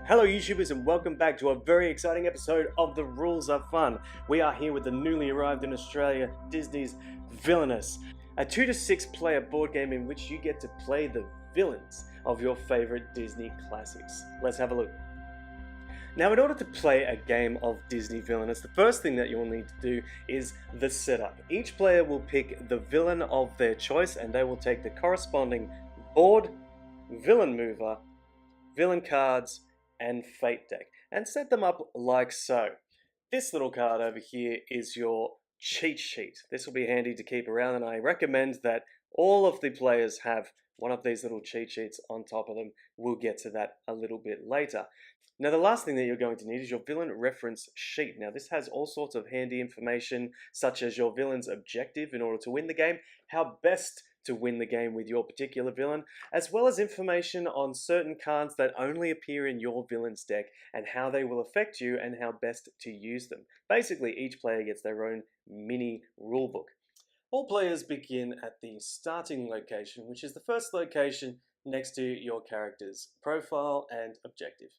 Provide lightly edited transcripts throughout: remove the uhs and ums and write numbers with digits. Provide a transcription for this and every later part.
Hello YouTubers and welcome back to a very exciting episode of The Rules Are Fun. We are here with the newly arrived in Australia, Disney's Villainous, a 2 to 6 player board game in which you get to play the villains of your favourite Disney classics. Let's have a look. Now, in order to play a game of Disney Villainous, the first thing that you'll need to do is the setup. Each player will pick the villain of their choice and they will take the corresponding board, villain mover, villain cards, and fate deck and set them up like so. This little card over here is your cheat sheet. This will be handy to keep around, and I recommend that all of the players have one of these little cheat sheets on top of them. We'll get to that a little bit later. Now, the last thing that you're going to need is your villain reference sheet. Now, this has all sorts of handy information, such as your villain's objective in order to win the game, how best to win the game with your particular villain, as well as information on certain cards that only appear in your villain's deck and how they will affect you and how best to use them. Basically, each player gets their own mini rulebook. All players begin at the starting location, which is the first location next to your character's profile and objective.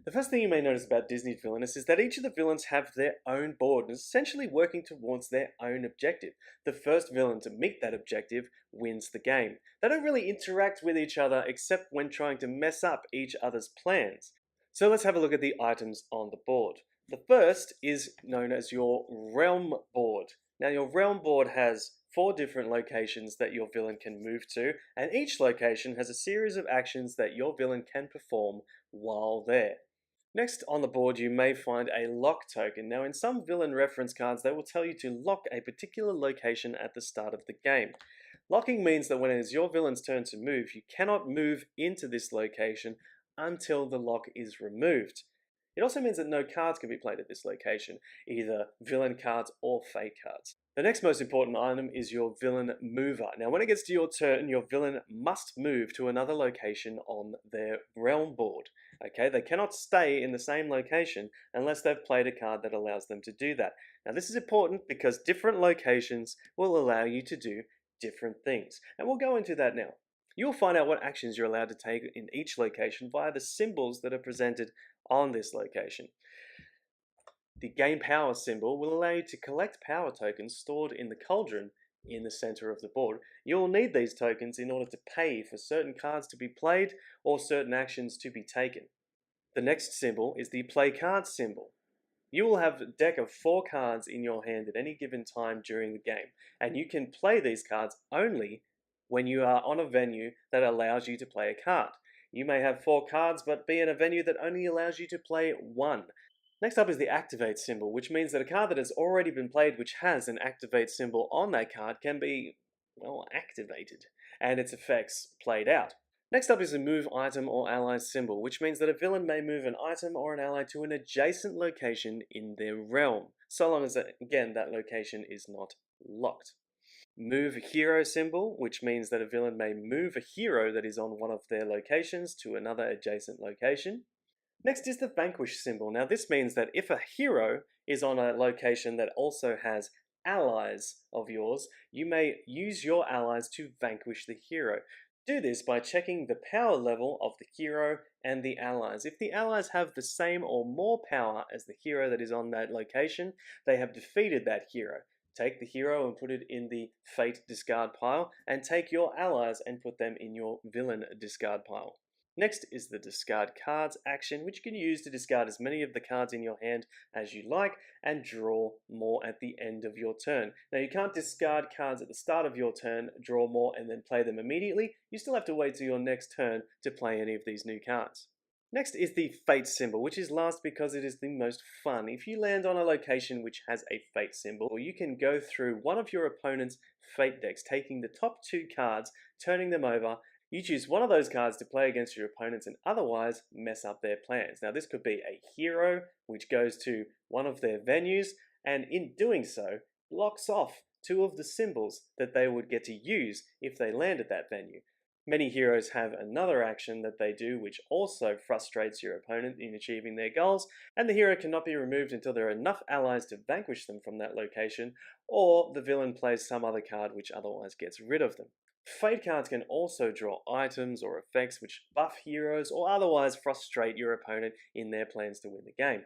The first thing you may notice about Disney Villainous is that each of the villains have their own board and is essentially working towards their own objective. The first villain to meet that objective wins the game. They don't really interact with each other except when trying to mess up each other's plans. So let's have a look at the items on the board. The first is known as your realm board. Now, your realm board has 4 different locations that your villain can move to, and each location has a series of actions that your villain can perform while there. Next on the board, you may find a lock token. Now, in some villain reference cards, they will tell you to lock a particular location at the start of the game. Locking means that when it is your villain's turn to move, you cannot move into this location until the lock is removed. It also means that no cards can be played at this location, either villain cards or fate cards. The next most important item is your villain mover. Now, when it gets to your turn, your villain must move to another location on their realm board. Okay, they cannot stay in the same location unless they've played a card that allows them to do that. Now, this is important because different locations will allow you to do different things, and we'll go into that now. You'll find out what actions you're allowed to take in each location via the symbols that are presented on this location. The Gain Power symbol will allow you to collect power tokens stored in the cauldron in the center of the board. You'll need these tokens in order to pay for certain cards to be played or certain actions to be taken. The next symbol is the Play Cards symbol. You will have a deck of 4 cards in your hand at any given time during the game, and you can play these cards only when you are on a venue that allows you to play a card. You may have 4 cards but be in a venue that only allows you to play 1. Next up is the Activate symbol, which means that a card that has already been played which has an Activate symbol on that card can be, well, activated, and its effects played out. Next up is the Move Item or Ally symbol, which means that a villain may move an item or an ally to an adjacent location in their realm, so long as, again, that location is not locked. Move Hero symbol, which means that a villain may move a hero that is on one of their locations to another adjacent location. Next is the Vanquish symbol. Now, this means that if a hero is on a location that also has allies of yours, you may use your allies to vanquish the hero. Do this by checking the power level of the hero and the allies. If the allies have the same or more power as the hero that is on that location, they have defeated that hero. Take the hero and put it in the fate discard pile, and take your allies and put them in your villain discard pile. Next is the Discard Cards action, which you can use to discard as many of the cards in your hand as you like and draw more at the end of your turn. Now, you can't discard cards at the start of your turn, draw more, and then play them immediately. You still have to wait till your next turn to play any of these new cards. Next is the Fate symbol, which is last because it is the most fun. If you land on a location which has a Fate symbol, you can go through one of your opponent's Fate decks, taking the top 2 cards, turning them over. You choose one of those cards to play against your opponents and otherwise mess up their plans. Now, this could be a hero which goes to one of their venues and in doing so blocks off 2 of the symbols that they would get to use if they land at that venue. Many heroes have another action that they do which also frustrates your opponent in achieving their goals, and the hero cannot be removed until there are enough allies to vanquish them from that location, or the villain plays some other card which otherwise gets rid of them. Fate cards can also draw items or effects which buff heroes or otherwise frustrate your opponent in their plans to win the game.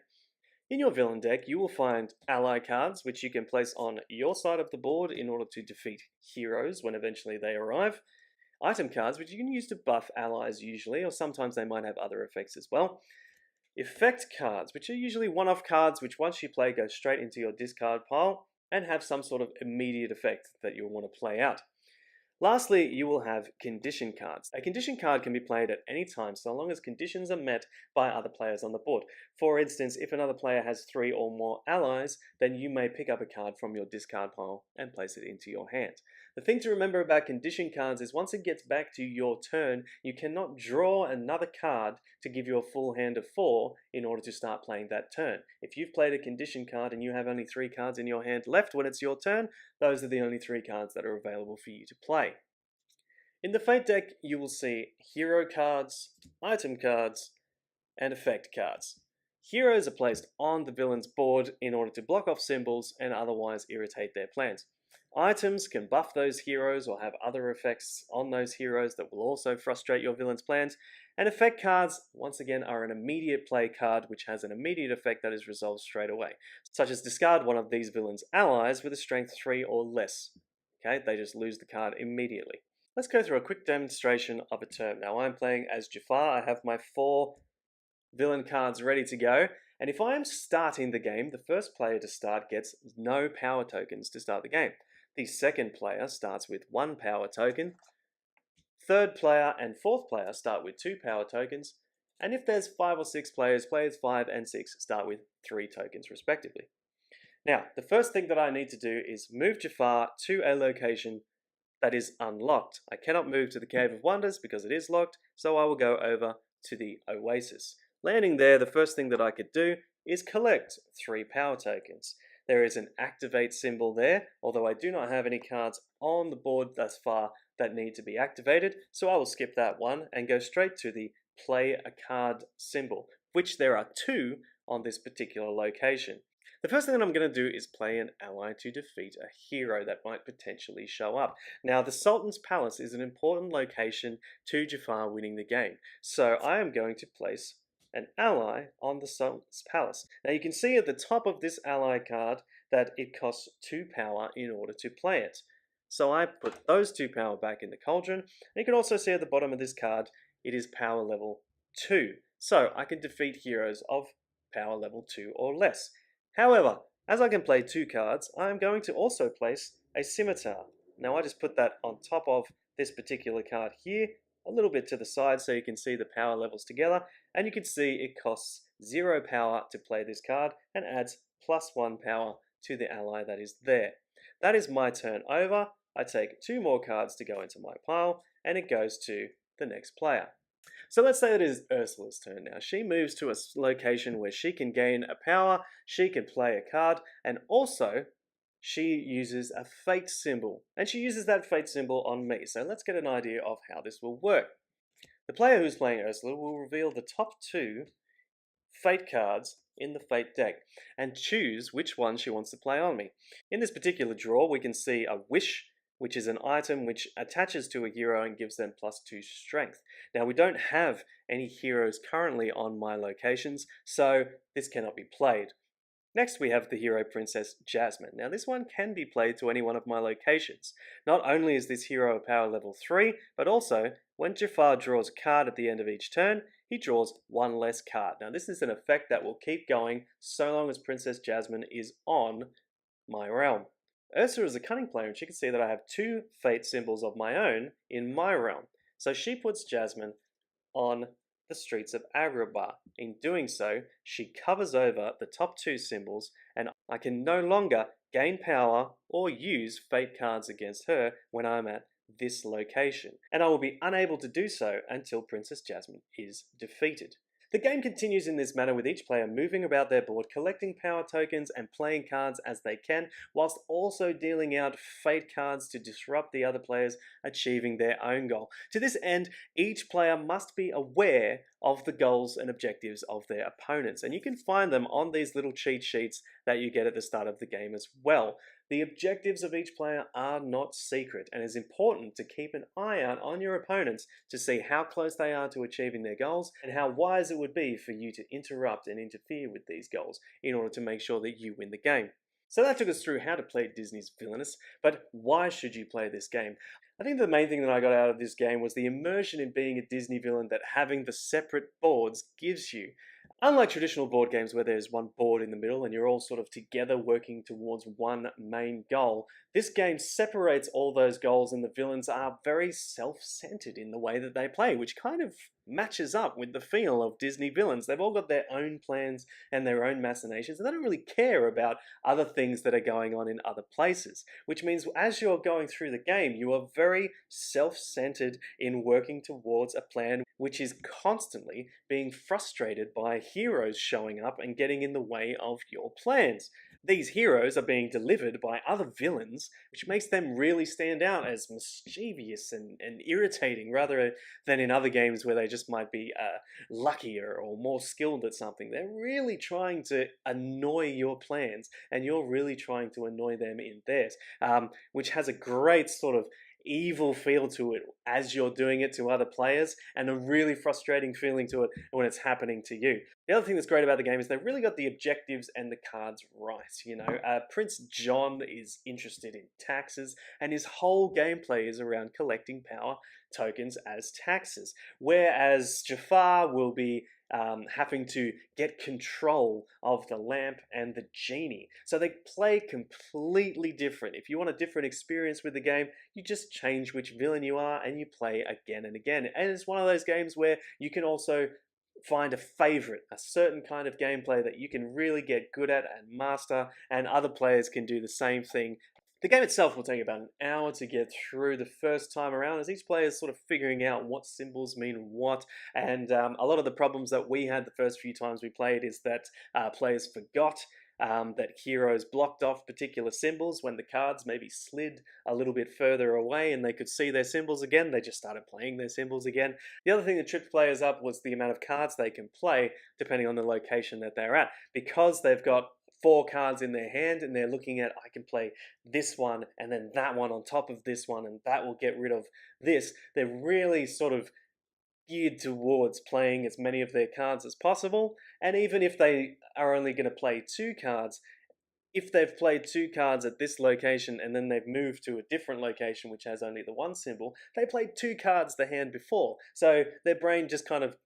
In your villain deck, you will find ally cards which you can place on your side of the board in order to defeat heroes when eventually they arrive. Item cards which you can use to buff allies usually, or sometimes they might have other effects as well. Effect cards, which are usually one-off cards which once you play go straight into your discard pile and have some sort of immediate effect that you'll want to play out. Lastly, you will have condition cards. A condition card can be played at any time so long as conditions are met by other players on the board. For instance, if another player has 3 or more allies, then you may pick up a card from your discard pile and place it into your hand. The thing to remember about condition cards is once it gets back to your turn, you cannot draw another card to give you a full hand of 4 in order to start playing that turn. If you've played a condition card and you have only 3 cards in your hand left when it's your turn, those are the only 3 cards that are available for you to play. In the Fate deck, you will see hero cards, item cards, and effect cards. Heroes are placed on the villain's board in order to block off symbols and otherwise irritate their plans. Items can buff those heroes or have other effects on those heroes that will also frustrate your villain's plans. And effect cards, once again, are an immediate play card which has an immediate effect that is resolved straight away, such as discard one of these villains' allies with a strength 3 or less. Okay, they just lose the card immediately. Let's go through a quick demonstration of a turn. Now I'm playing as Jafar. I have my 4 villain cards ready to go. And if I am starting the game, the first player to start gets no power tokens to start the game. The second player starts with 1 power token. Third player and fourth player start with 2 power tokens. And if there's 5 or 6 players, players 5 and 6 start with 3 tokens respectively. Now, the first thing that I need to do is move Jafar to a location that is unlocked. I cannot move to the Cave of Wonders because it is locked, so I will go over to the Oasis. Landing there, the first thing that I could do is collect 3 power tokens. There is an activate symbol there, although I do not have any cards on the board thus far that need to be activated, so I will skip that one and go straight to the play a card symbol, which there are 2 on this particular location. The first thing that I'm going to do is play an ally to defeat a hero that might potentially show up. Now, the Sultan's Palace is an important location to Jafar winning the game, so I am going to place an ally on the Sultan's Palace. Now you can see at the top of this ally card that it costs 2 power in order to play it. So I put those 2 power back in the cauldron, and you can also see at the bottom of this card it is power level 2. So I can defeat heroes of power level 2 or less. However, as I can play 2 cards, I am going to also place a scimitar. Now I just put that on top of this particular card here, a little bit to the side so you can see the power levels together, and you can see it costs 0 power to play this card and adds +1 power to the ally that is there. That is my turn over. I take 2 more cards to go into my pile, and it goes to the next player. So let's say it is Ursula's turn now. She moves to a location where she can gain a power, she can play a card, and also she uses a fate symbol. And she uses that fate symbol on me. So let's get an idea of how this will work. The player who's playing Ursula will reveal the top 2 fate cards in the fate deck and choose which one she wants to play on me. In this particular draw, we can see a wish, which is an item which attaches to a hero and gives them +2 strength. Now we don't have any heroes currently on my locations, so this cannot be played. Next we have the hero Princess Jasmine. Now this one can be played to any one of my locations. Not only is this hero a power level 3, but also when Jafar draws a card at the end of each turn, he draws 1 less card. Now this is an effect that will keep going so long as Princess Jasmine is on my realm. Ursula is a cunning player and she can see that I have 2 fate symbols of my own in my realm. So she puts Jasmine on the streets of Agrabah. In doing so, she covers over the top 2 symbols and I can no longer gain power or use fate cards against her when I'm at this location. And I will be unable to do so until Princess Jasmine is defeated. The game continues in this manner with each player moving about their board, collecting power tokens and playing cards as they can, whilst also dealing out fate cards to disrupt the other players achieving their own goal. To this end, each player must be aware of the goals and objectives of their opponents, and you can find them on these little cheat sheets that you get at the start of the game as well. The objectives of each player are not secret, and it's important to keep an eye out on your opponents to see how close they are to achieving their goals and how wise it would be for you to interrupt and interfere with these goals in order to make sure that you win the game. So that took us through how to play Disney's Villainous, but why should you play this game? I think the main thing that I got out of this game was the immersion in being a Disney villain that having the separate boards gives you. Unlike traditional board games where there's one board in the middle and you're all sort of together working towards one main goal, this game separates all those goals and the villains are very self-centered in the way that they play, which kind of matches up with the feel of Disney villains. They've all got their own plans and their own machinations, and they don't really care about other things that are going on in other places, which means as you're going through the game, you are very self-centered in working towards a plan which is constantly being frustrated by heroes showing up and getting in the way of your plans. These heroes are being delivered by other villains, which makes them really stand out as mischievous and irritating rather than in other games where they just might be luckier or more skilled at something. They're really trying to annoy your plans, and you're really trying to annoy them in theirs, which has a great sort of evil feel to it as you're doing it to other players, and a really frustrating feeling to it when it's happening to you. The other thing that's great about the game is they've really got the objectives and the cards right. Prince John is interested in taxes, and his whole gameplay is around collecting power tokens as taxes, whereas Jafar will be having to get control of the lamp and the genie. So they play completely different. If you want a different experience with the game, you just change which villain you are and you play again and again. And it's one of those games where you can also find a favorite, a certain kind of gameplay that you can really get good at and master, and other players can do the same thing. The game itself will take about an hour to get through the first time around, as each player is sort of figuring out what symbols mean what, and a lot of the problems that we had the first few times we played is that players forgot that heroes blocked off particular symbols when the cards maybe slid a little bit further away and they could see their symbols again. They just started playing their symbols again. The other thing that tripped players up was the amount of cards they can play depending on the location that they're at. Because they've got 4 cards in their hand and they're looking at, I can play this one and then that one on top of this one and that will get rid of this. They're really sort of geared towards playing as many of their cards as possible, and even if they are only going to play 2 cards, if they've played 2 cards at this location and then they've moved to a different location which has only the 1 symbol, they played 2 cards the hand before, so their brain just kind of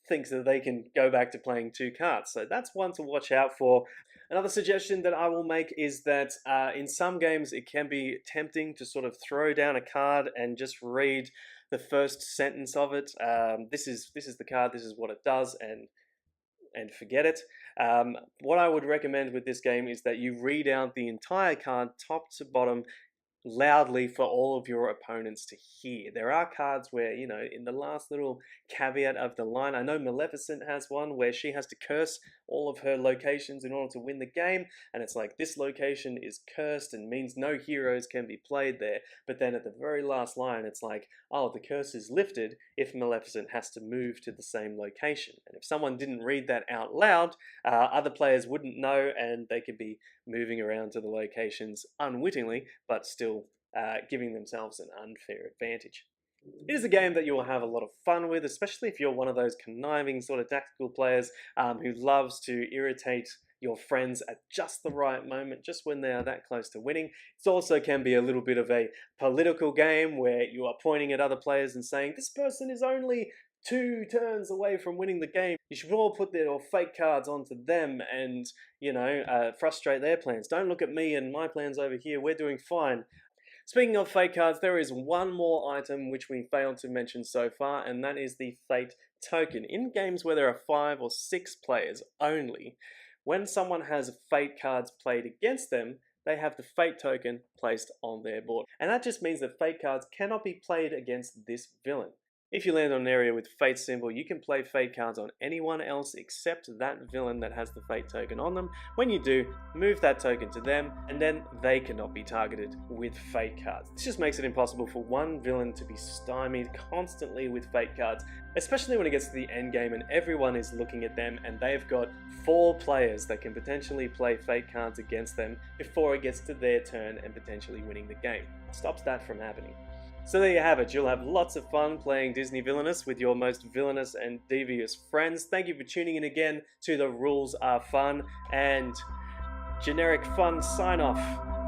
thinks that they can go back to playing 2 cards. So that's one to watch out for. Another suggestion that I will make is that in some games it can be tempting to sort of throw down a card and just read the first sentence of it. This is the card, this is what it does, and forget it. What I would recommend with this game is that you read out the entire card top to bottom loudly for all of your opponents to hear. There are cards where, in the last little caveat of the line, I know Maleficent has one where she has to curse all of her locations in order to win the game, and it's like, this location is cursed and means no heroes can be played there, but then at the very last line it's like, oh, the curse is lifted if Maleficent has to move to the same location. And if someone didn't read that out loud, other players wouldn't know, and they could be moving around to the locations unwittingly, but still giving themselves an unfair advantage. It is a game that you will have a lot of fun with, especially if you're one of those conniving sort of tactical players who loves to irritate your friends at just the right moment, just when they are that close to winning. It also can be a little bit of a political game where you are pointing at other players and saying, this person is only 2 turns away from winning the game. You should all put their fake cards onto them and, frustrate their plans. Don't look at me and my plans over here. We're doing fine. Speaking of fate cards, there is one more item which we failed to mention so far, and that is the fate token. In games where there are 5 or 6 players only, when someone has fate cards played against them, they have the fate token placed on their board. And that just means that fate cards cannot be played against this villain. If you land on an area with Fate symbol, you can play Fate cards on anyone else except that villain that has the Fate token on them. When you do, move that token to them, and then they cannot be targeted with Fate cards. This just makes it impossible for one villain to be stymied constantly with Fate cards, especially when it gets to the end game and everyone is looking at them and they've got 4 players that can potentially play Fate cards against them before it gets to their turn and potentially winning the game. It stops that from happening. So there you have it. You'll have lots of fun playing Disney Villainous with your most villainous and devious friends. Thank you for tuning in again to The Rules Are Fun, and generic fun sign off.